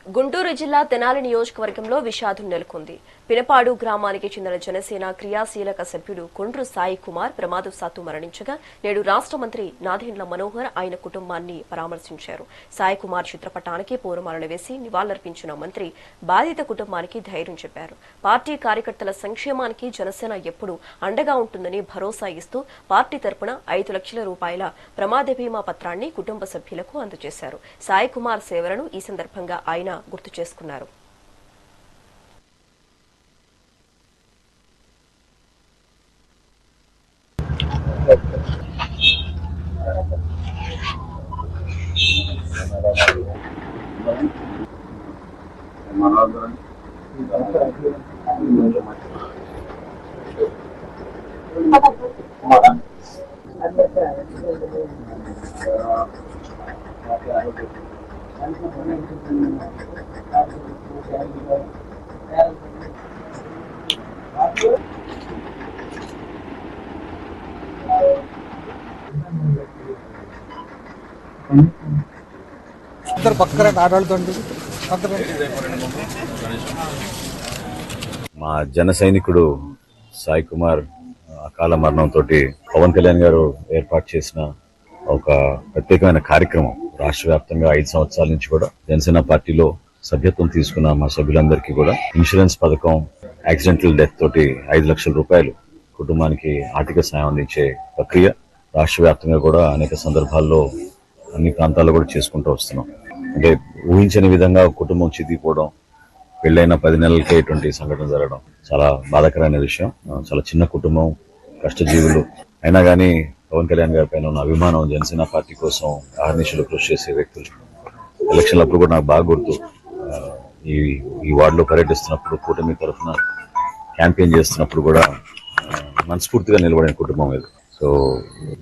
గుంటూరు జిల్లా తెనాలి నియోజకవర్గంలో విషాదం నెలకొంది. పినపాడు గ్రామానికి చెందిన జనసేన క్రియాశీలక సభ్యుడు కొండ్రు సాయి కుమార్ ప్రమాదవశాత్తు మరణించగా నేడు రాష్ట్ర మంత్రి నాదెండ్ల మనోహర్ ఆయన కుటుంబాన్ని పరామర్శించారు. సాయి కుమార్ చిత్రపటానికి పూలమాలలు వేసి నివాళులర్పించిన మంత్రి బాధిత కుటుంబానికి ధైర్యం చెప్పారు. పార్టీ కార్యకర్తల సంక్షేమానికి జనసేన ఎప్పుడూ అండగా ఉంటుందని భరోసా ఇస్తూ పార్టీ తరపున 5 లక్షల రూపాయల ప్రమాద బీమా పత్రాన్ని కుటుంబ సభ్యులకు అందజేశారు. సాయి కుమార్ సేవలను ఈ సందర్భంగా ఆయన గుర్తు చేసుకున్నారు. మా జన సైనికుడు సాయి కుమార్ అకాల మరణంతో పవన్ కళ్యాణ్ గారు ఏర్పాటు చేసిన ఒక ప్రత్యేకమైన కార్యక్రమం రాష్ట్ర వ్యాప్తంగా 5 సంవత్సరాల నుంచి కూడా జనసేన పార్టీలో సభ్యత్వం తీసుకున్న మా సభ్యులందరికీ కూడా ఇన్సూరెన్స్ పథకం, యాక్సిడెంటల్ డెత్ తోటి 5 లక్షల రూపాయలు కుటుంబానికి ఆర్థిక సాయం అందించే ప్రక్రియ రాష్ట్ర వ్యాప్తంగా కూడా అనేక సందర్భాల్లో అన్ని ప్రాంతాల్లో కూడా చేసుకుంటూ వస్తున్నాం. అంటే ఊహించని విధంగా కుటుంబం చితికిపోవడం, పెళ్ళైన 10 నెలలకే ఇటువంటి సంఘటన జరగడం చాలా బాధాకరమైన విషయం. చాలా చిన్న కుటుంబం, కష్టజీవులు అయినా కానీ పవన్ కళ్యాణ్ గారి పైన ఉన్న అభిమానం, జనసేన పార్టీ కోసం అహర్నిశలు కృషి చేసే వ్యక్తులు. ఎలక్షన్లప్పుడు కూడా నాకు బాగా గుర్తు, ఈ వార్డులో పర్యటిస్తున్నప్పుడు కూటమి తరఫున క్యాంపెయిన్ చేస్తున్నప్పుడు కూడా మనస్ఫూర్తిగా నిలబడిన కుటుంబం ఇది. సో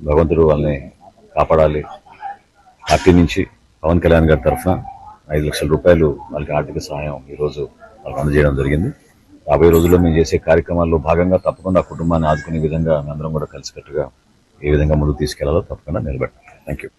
భగవంతుడు వాళ్ళని కాపాడాలి. పార్టీ నుంచి పవన్ కళ్యాణ్ గారి తరఫున 5 లక్షల రూపాయలు వాళ్ళకి ఆర్థిక సహాయం ఈరోజు వాళ్ళకి అందజేయడం జరిగింది. రాబోయే రోజుల్లో మేము చేసే కార్యక్రమాల్లో భాగంగా తప్పకుండా కుటుంబాన్ని ఆదుకునే విధంగా అందరం కూడా కలిసికట్టుగా ఏ విధంగా ముందుకు తీసుకెళ్లాలో తప్పకుండా నిలబెట్టాం. Thank you.